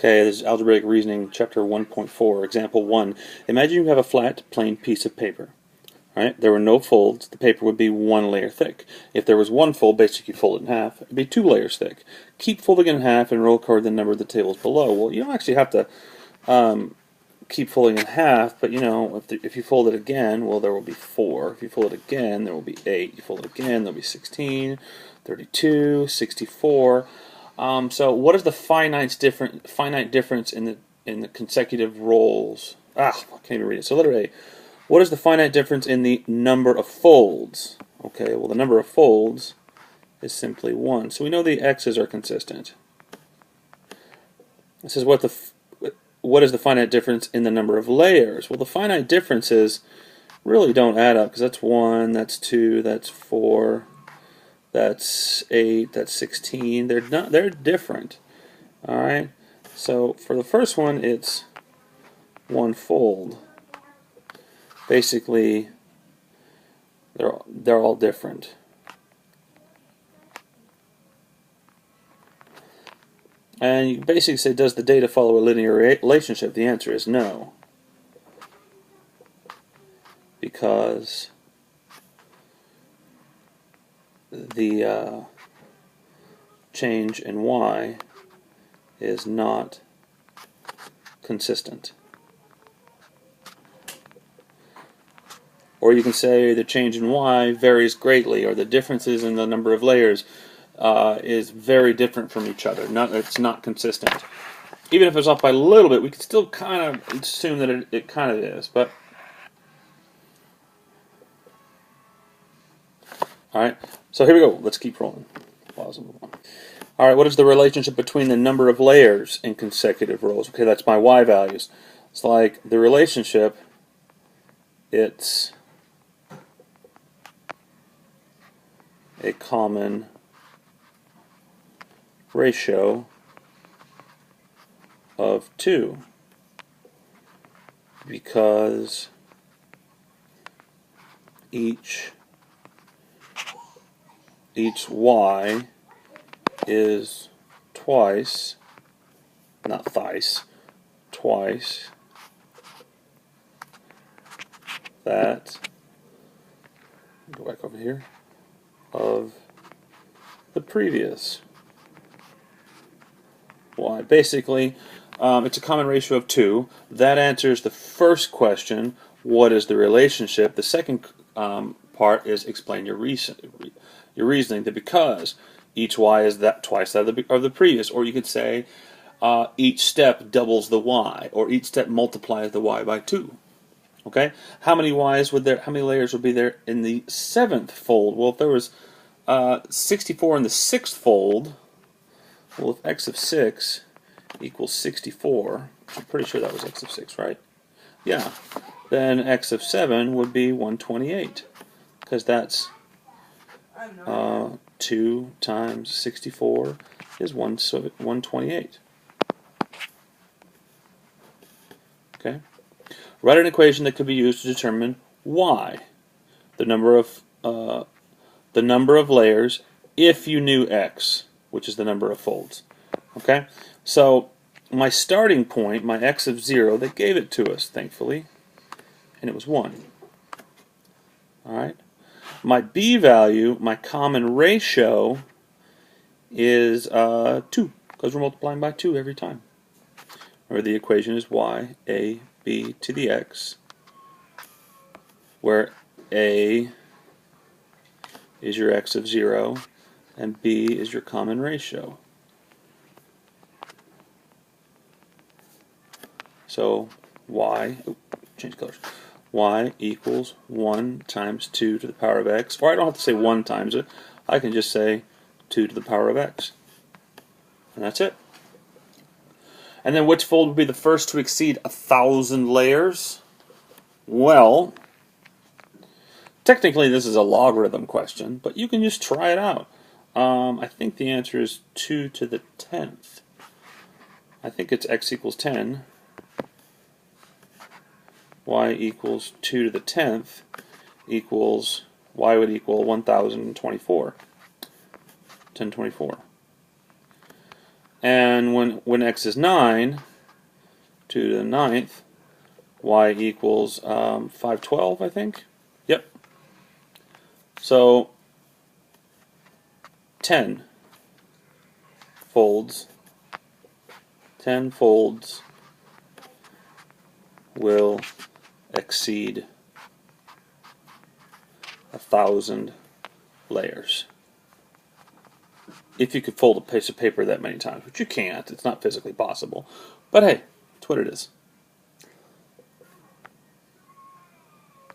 Okay, this is Algebraic Reasoning, Chapter 1.4, Example 1. Imagine you have a flat, plain piece of paper. Right? There were no folds. The paper would be one layer thick. If there was one fold, basically you fold it in half, it would be 2 layers thick. Keep folding it in half and roll according to the number of the tables below. Well, you don't actually have to keep folding in half, but you know, if you fold it again, well, there will be 4. If you fold it again, there will be 8. You fold it again, there will be 16, 32, 64. So what is the finite difference in the consecutive rolls? I can't even read it. So letter A. What is the finite difference in the number of folds? Okay, well the number of folds is simply 1. So we know the x's are consistent. This is what is the finite difference in the number of layers? Well, the finite differences really don't add up because that's 1, that's 2, that's 4. That's 8, that's 16. They're different. Alright? So for the first one it's 1 fold. Basically they're all different. And you basically say, does the data follow a linear relationship? The answer is no. Because the change in y is not consistent. Or you can say the change in y varies greatly, or the differences in the number of layers is very different from each other. It's not consistent. Even if it's off by a little bit, we could still kind of assume that it kind of is. But alright, so here we go. Let's keep rolling. Pause and move on. Alright, what is the relationship between the number of layers in consecutive rows? Okay, that's my y values. It's like the relationship, it's a common ratio of 2 because each y is twice, not thrice, twice that, go back over here, of the previous y. Basically, it's a common ratio of 2. That answers the first question, what is the relationship? The second part is explain your reasoning, that because each y is twice that of the previous, or you could say each step doubles the y, or each step multiplies the y by 2. Okay, how many layers would be there in the 7th fold? Well, if there was 64 in the 6th fold, well, if x of 6 equals 64, I'm pretty sure that was x of 6, right? Yeah, then x of 7 would be 128, because that's 2 times 64 is 128. Okay. Write an equation that could be used to determine y, the number of layers, if you knew x, which is the number of folds. Okay, so my starting point, my x of 0, they gave it to us, thankfully, and it was 1. All right, my b value, my common ratio, is 2, because we're multiplying by 2 every time. Remember, the equation is y a b to the x, where a is your x of 0 and b is your common ratio. So change colors. Y equals 1 times 2 to the power of x, or I don't have to say 1 times it, I can just say 2 to the power of x. And that's it. And then which fold would be the first to exceed 1,000 layers? Well, technically this is a logarithm question, but you can just try it out. I think the answer is 2 to the 10th. I think it's x equals 10. Y equals 2 to the 10th equals, y would equal 1024. 1024. And when x is 9, 2 to the 9th, y equals 512, I think. Yep. So 10 folds will exceed 1,000 layers. If you could fold a piece of paper that many times, which you can't, it's not physically possible. But hey, that's what it is.